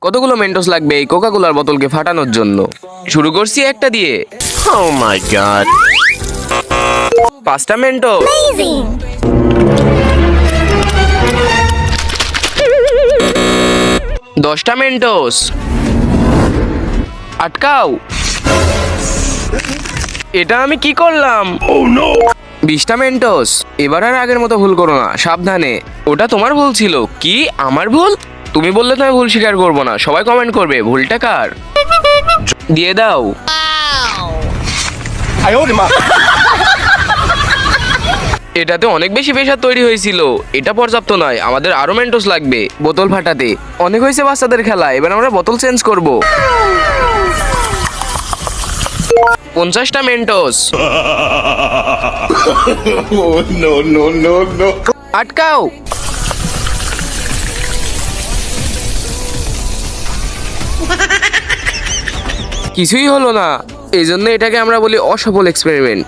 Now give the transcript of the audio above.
কতগুলো মেন্টোস লাগবে এই কোকা কোলার বোতলকে ফাটানোর জন্য? শুরু করছি একটা দিয়ে। Oh my god. 5টা মেন্টো। Amazing! 10টা মেন্টোস। আটকাও। এটা আমি কি করলাম? 20টা মেন্টোস। এবার আর আগের মতো ভুল করো না, সাবধানে। ওটা তোমার ভুল ছিল। কি আমার ভুল? তুমি বললে তো আমি ভুল স্বীকার করবো না, সবাই কমেন্ট করবে ভুলটা কার। দিয়ে দাও। এটাতে অনেক বেশি প্রেশার তৈরি হয়েছিল, এটা পর্যাপ্ত নয়, আমাদের আরো মেন্টোস লাগবে বোতল ফাটাতে। অনেক হয়েছে বাচ্চাদের খেলা, এবার আমরা বোতল চেঞ্জ করব। 50টা মেন্টোস। আটকাও। কিছুই হলো না, এই জন্য এটাকে আমরা বলি অসফল এক্সপেরিমেন্ট।